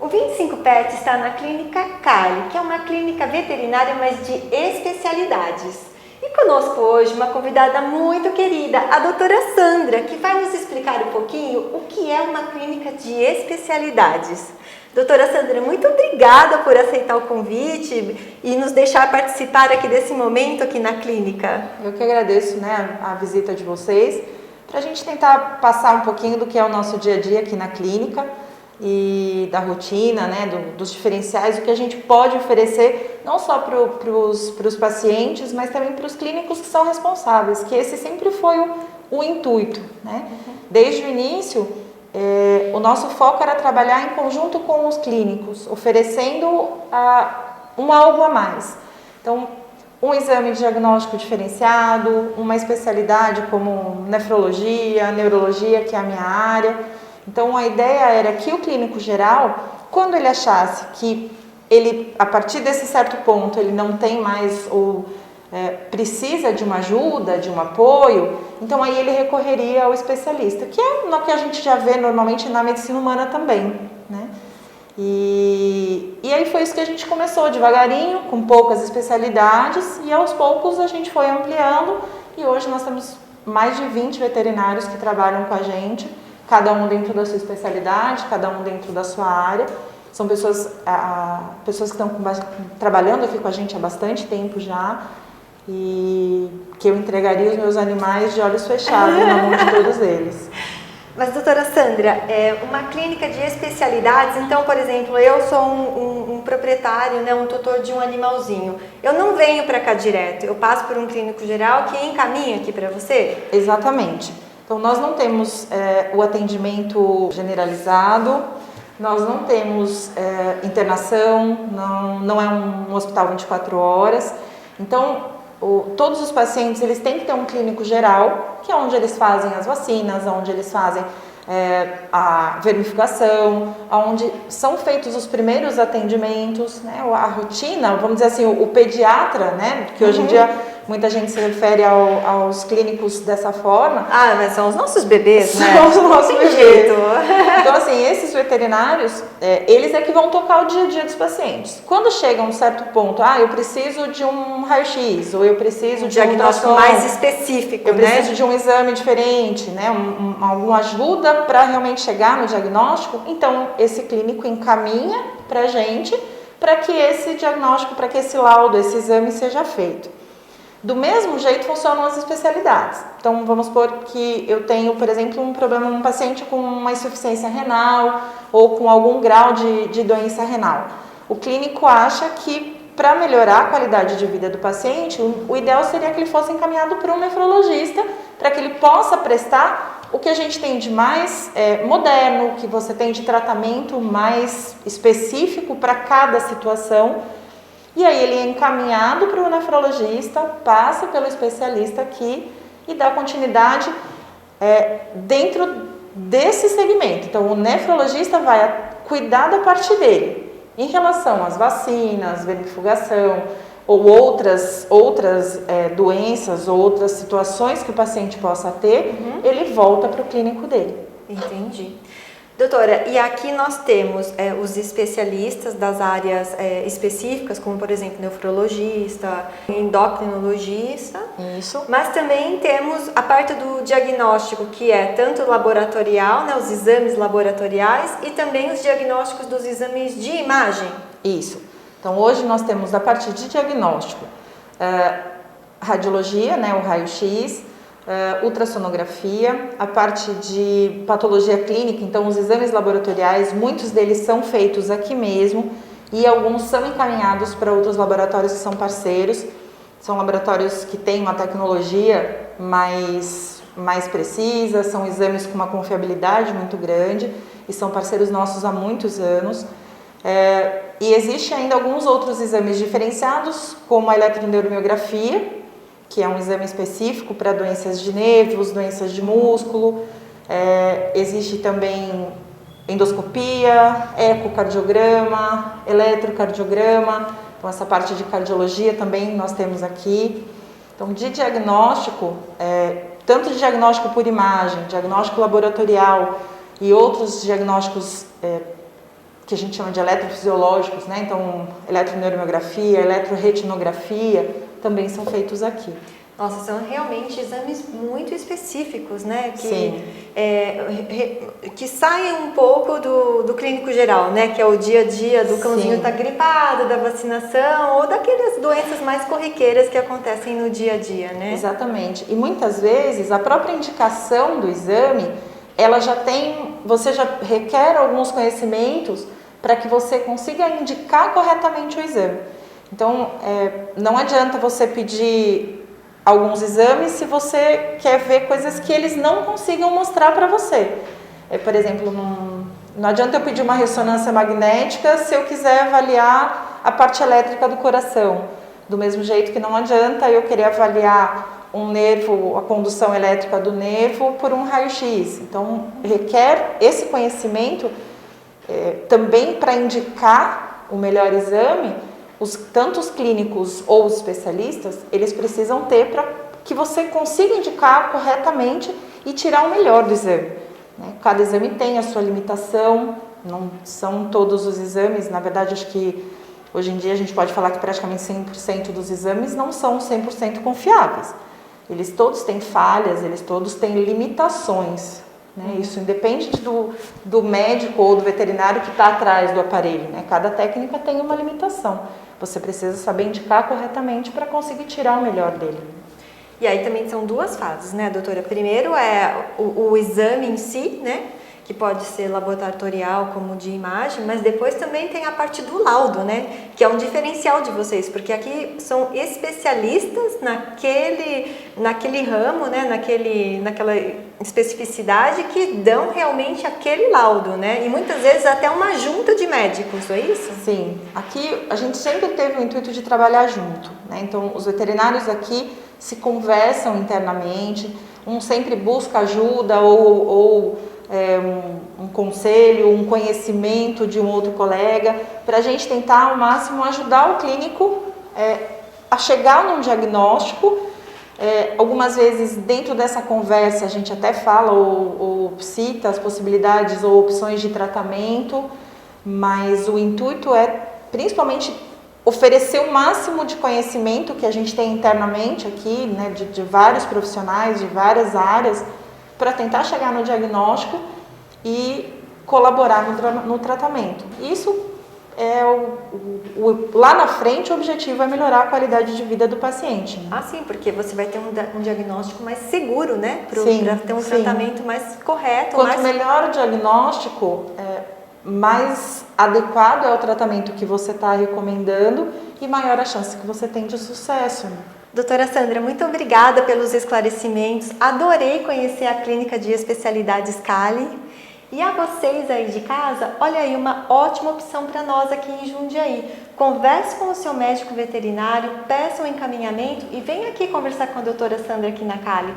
O 25 Pet está na Clínica Cali, que é uma clínica veterinária, mas de especialidades. E conosco hoje uma convidada muito querida, a doutora Sandra, que vai nos explicar um pouquinho o que é uma clínica de especialidades. Doutora Sandra, muito obrigada por aceitar o convite e nos deixar participar aqui desse momento aqui na clínica. Eu que agradeço, a visita de vocês, para a gente tentar passar um pouquinho do que é o nosso dia a dia aqui na clínica e da rotina, dos diferenciais, o que a gente pode oferecer não só para os pacientes, mas também para os clínicos que são responsáveis, que esse sempre foi o intuito, Desde o início, o nosso foco era trabalhar em conjunto com os clínicos, oferecendo algo a mais. Então, um exame diagnóstico diferenciado, uma especialidade como nefrologia, neurologia, que é a minha área. Então, a ideia era que o clínico geral, quando ele achasse que ele, a partir desse certo ponto, ele não tem mais ou precisa de uma ajuda, de um apoio, então aí ele recorreria ao especialista, que é o que a gente já vê normalmente na medicina humana também, E aí foi isso que a gente começou, devagarinho, com poucas especialidades, e aos poucos a gente foi ampliando, e hoje nós temos mais de 20 veterinários que trabalham com a gente, cada um dentro da sua especialidade, cada um dentro da sua área. São pessoas que estão trabalhando aqui com a gente há bastante tempo já, e que eu entregaria os meus animais de olhos fechados na mão de todos eles. Mas, doutora Sandra, é uma clínica de especialidades, então, por exemplo, eu sou um proprietário, um tutor de um animalzinho. Eu não venho para cá direto, eu passo por um clínico geral que encaminha aqui para você? Exatamente. Então, nós não temos o atendimento generalizado, nós não temos internação, não é um hospital 24 horas. Então, todos os pacientes eles têm que ter um clínico geral, que é onde eles fazem as vacinas, onde eles fazem a verificação, onde são feitos os primeiros atendimentos, a rotina, vamos dizer assim, o pediatra, que hoje em dia muita gente se refere aos clínicos dessa forma. Ah, mas são os nossos bebês, São os nossos bebês. Então, assim, esses veterinários, eles é que vão tocar o dia a dia dos pacientes. Quando chega a um certo ponto, eu preciso de um raio-x, ou eu preciso de um diagnóstico mais específico, eu preciso de um exame diferente, alguma ajuda para realmente chegar no diagnóstico, então esse clínico encaminha para a gente para que esse diagnóstico, para que esse laudo, esse exame seja feito. Do mesmo jeito funcionam as especialidades. Então, vamos supor que eu tenho, por exemplo, um paciente com uma insuficiência renal ou com algum grau de doença renal. O clínico acha que, para melhorar a qualidade de vida do paciente, o ideal seria que ele fosse encaminhado para um nefrologista, para que ele possa prestar o que a gente tem de mais moderno, que você tem de tratamento mais específico para cada situação. E aí ele é encaminhado para o nefrologista, passa pelo especialista aqui e dá continuidade dentro desse segmento. Então o nefrologista vai cuidar da parte dele. Em relação às vacinas, vermifugação ou outras doenças ou outras situações que o paciente possa ter, ele volta para o clínico dele. Entendi. Doutora, e aqui nós temos os especialistas das áreas específicas, como por exemplo nefrologista, endocrinologista. Isso. Mas também temos a parte do diagnóstico, que é tanto laboratorial, os exames laboratoriais e também os diagnósticos dos exames de imagem. Isso. Então hoje nós temos a parte de diagnóstico, radiologia, o raio-x, ultrassonografia, a parte de patologia clínica, então os exames laboratoriais, muitos deles são feitos aqui mesmo e alguns são encaminhados para outros laboratórios que são parceiros. São laboratórios que têm uma tecnologia mais precisa, são exames com uma confiabilidade muito grande e são parceiros nossos há muitos anos. E existe ainda alguns outros exames diferenciados, como a eletroneuromiografia, que é um exame específico para doenças de nervos, doenças de músculo. Existe também endoscopia, ecocardiograma, eletrocardiograma. Então, essa parte de cardiologia também nós temos aqui. Então, de diagnóstico, tanto de diagnóstico por imagem, diagnóstico laboratorial e outros diagnósticos que a gente chama de eletrofisiológicos, né? Então, eletroneuromiografia, eletroretinografia, também são feitos aqui. Nossa, são realmente exames muito específicos, né? Sim. Que saem um pouco do clínico geral, né? Que é o dia a dia do cãozinho tá gripado, da vacinação ou daquelas doenças mais corriqueiras que acontecem no dia a dia, né? Exatamente. E muitas vezes a própria indicação do exame, você já requer alguns conhecimentos para que você consiga indicar corretamente o exame. Então, não adianta você pedir alguns exames se você quer ver coisas que eles não consigam mostrar para você. Por exemplo, não adianta eu pedir uma ressonância magnética se eu quiser avaliar a parte elétrica do coração. Do mesmo jeito que não adianta eu querer avaliar um nervo, a condução elétrica do nervo por um raio-x. Então, requer esse conhecimento também para indicar o melhor exame. Tanto os clínicos ou os especialistas, eles precisam ter para que você consiga indicar corretamente e tirar o melhor do exame, né? Cada exame tem a sua limitação, não são todos os exames, na verdade acho que hoje em dia a gente pode falar que praticamente 100% dos exames não são 100% confiáveis. Eles todos têm falhas, eles todos têm limitações, né? Isso independe do médico ou do veterinário que está atrás do aparelho, né? Cada técnica tem uma limitação. Você precisa saber indicar corretamente para conseguir tirar o melhor dele. E aí também são duas fases, né, doutora? Primeiro é o exame em si, né? Que pode ser laboratorial como de imagem, mas depois também tem a parte do laudo, né? Que é um diferencial de vocês, porque aqui são especialistas naquele ramo, né? Naquela especificidade que dão realmente aquele laudo, né? E muitas vezes até uma junta de médicos, não é isso? Sim, aqui a gente sempre teve o intuito de trabalhar junto, né? Então os veterinários aqui se conversam internamente, um sempre busca ajuda ou um conselho, um conhecimento de um outro colega, para a gente tentar ao máximo ajudar o clínico a chegar num diagnóstico. Algumas vezes dentro dessa conversa a gente até fala ou cita as possibilidades ou opções de tratamento, mas o intuito é principalmente oferecer o máximo de conhecimento que a gente tem internamente aqui, né, de vários profissionais, de várias áreas, para tentar chegar no diagnóstico e colaborar no tratamento. Isso lá na frente o objetivo é melhorar a qualidade de vida do paciente. Ah, sim, porque você vai ter um diagnóstico mais seguro, né? Para ter um tratamento mais correto. Quanto melhor o diagnóstico, mais adequado é o tratamento que você está recomendando e maior a chance que você tem de sucesso. Doutora Sandra, muito obrigada pelos esclarecimentos. Adorei conhecer a Clínica de Especialidades Cali. E a vocês aí de casa, olha aí uma ótima opção para nós aqui em Jundiaí. Converse com o seu médico veterinário, peça um encaminhamento e venha aqui conversar com a doutora Sandra aqui na Cali.